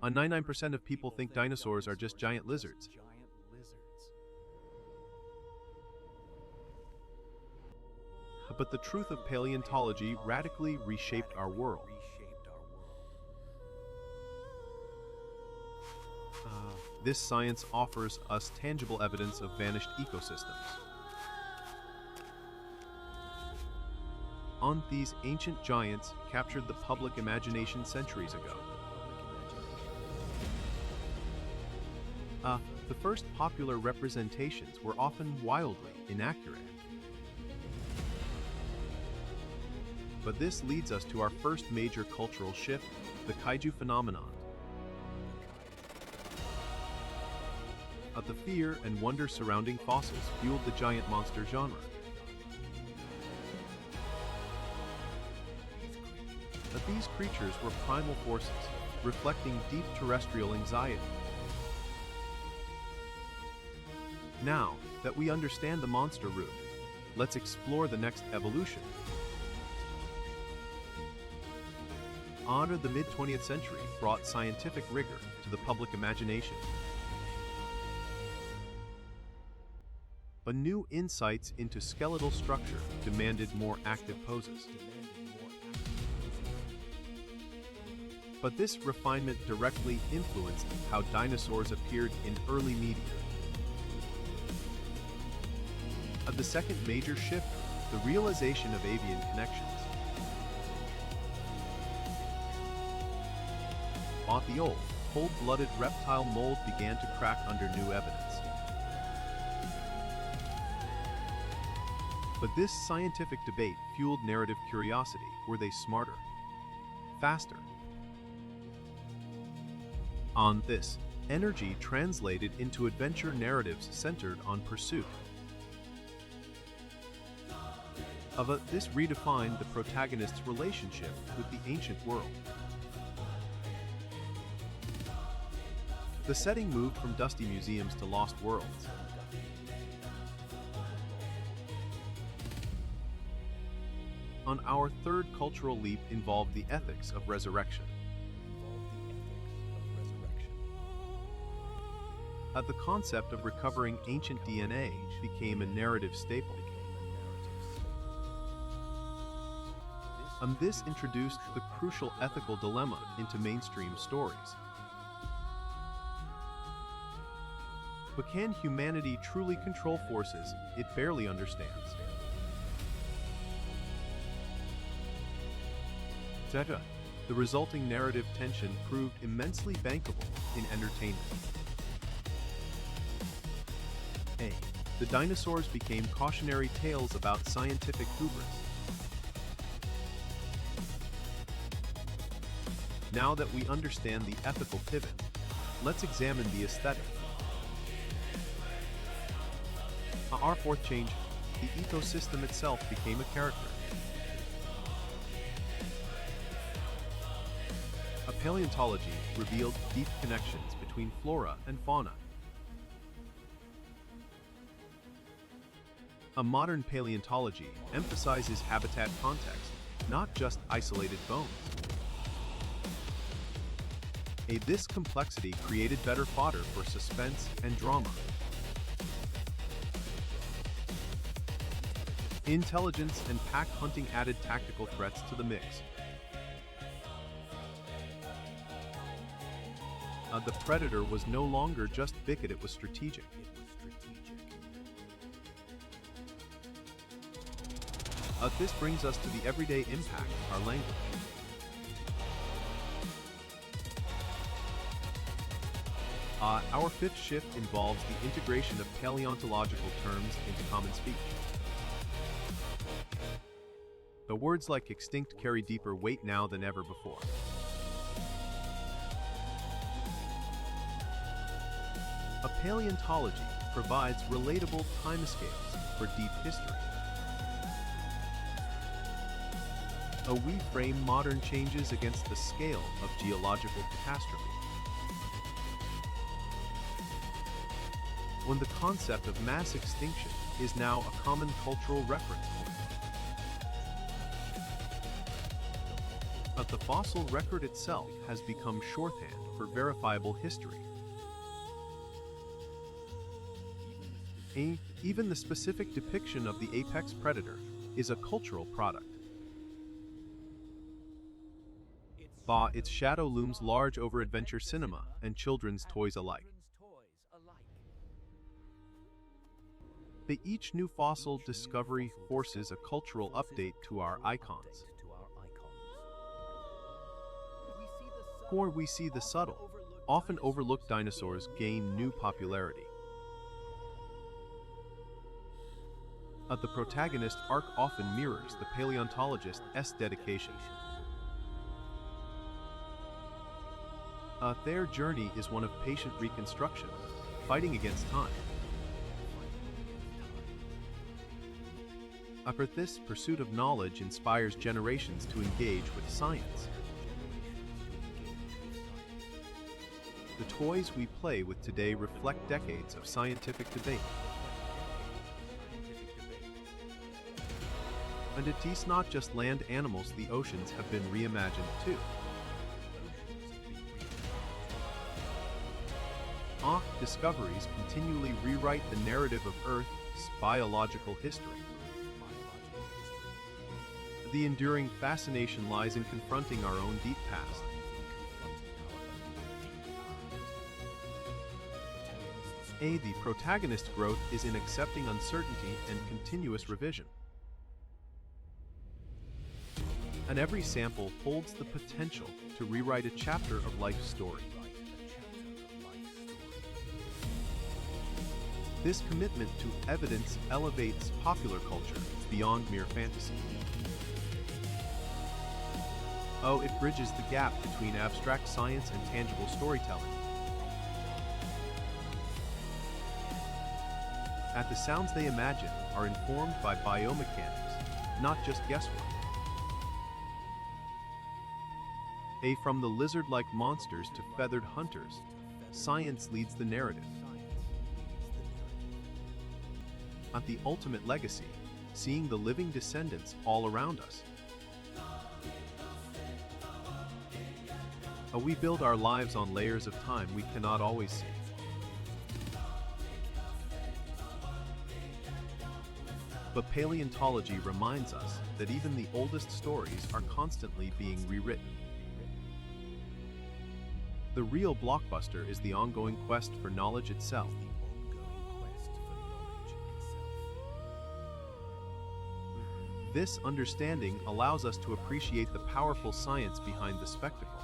99% of people think dinosaurs are just giant lizards. But the truth of paleontology radically reshaped our world. This science offers us tangible evidence of vanished ecosystems. These ancient giants captured the public imagination centuries ago. The first popular representations were often wildly inaccurate. But this leads us to our first major cultural shift, the kaiju phenomenon. The fear and wonder surrounding fossils fueled the giant monster genre. These creatures were primal forces, reflecting deep terrestrial anxiety. Now that we understand the monster root, let's explore the next evolution. The mid-20th century brought scientific rigor to the public imagination. But new insights into skeletal structure demanded more active poses. But this refinement directly influenced how dinosaurs appeared in early media. The second major shift, the realization of avian connections. The old, cold-blooded reptile mold began to crack under new evidence. But this scientific debate fueled narrative curiosity. Were they smarter? Faster? This energy translated into adventure narratives centered on pursuit. This redefined the protagonist's relationship with the ancient world. The setting moved from dusty museums to lost worlds. Our third cultural leap involved the ethics of resurrection. The concept of recovering ancient DNA became a narrative staple. This introduced the crucial ethical dilemma into mainstream stories. But can humanity truly control forces it barely understands? The resulting narrative tension proved immensely bankable in entertainment. The dinosaurs became cautionary tales about scientific hubris. Now that we understand the ethical pivot, let's examine the aesthetic. Our fourth change, the ecosystem itself became a character. Paleontology revealed deep connections between flora and fauna. Modern paleontology emphasizes habitat context, not just isolated bones. This complexity created better fodder for suspense and drama. Intelligence and pack hunting added tactical threats to the mix. The predator was no longer just big, it was strategic. This brings us to the everyday impact, our language. Our fifth shift involves the integration of paleontological terms into common speech. The words like extinct carry deeper weight now than ever before. Paleontology provides relatable timescales for deep history. We frame modern changes against the scale of geological catastrophe. When the concept of mass extinction is now a common cultural reference point. The fossil record itself has become shorthand offer verifiable history. Even the specific depiction of the apex predator is a cultural product. Its shadow looms large over adventure cinema and children's toys alike. Each new fossil discovery forces a cultural update to our icons. Or we see the subtle, often overlooked dinosaurs gain new popularity. The protagonist arc often mirrors the paleontologist's dedication. Their journey is one of patient reconstruction, fighting against time. For this pursuit of knowledge inspires generations to engage with science. The toys we play with today reflect decades of scientific debate. And it is not just land animals, the oceans have been reimagined too. Discoveries continually rewrite the narrative of Earth's biological history. The enduring fascination lies in confronting our own deep past. The protagonist's growth is in accepting uncertainty and continuous revision. And every sample holds the potential to rewrite a chapter of life's story. This commitment to evidence elevates popular culture beyond mere fantasy. It bridges the gap between abstract science and tangible storytelling. The sounds they imagine are informed by biomechanics, not just guesswork. From the lizard-like monsters to feathered hunters, science leads the narrative. The ultimate legacy, seeing the living descendants all around us. We build our lives on layers of time we cannot always see. But paleontology reminds us that even the oldest stories are constantly being rewritten. The real blockbuster is the ongoing quest for knowledge itself. This understanding allows us to appreciate the powerful science behind the spectacle.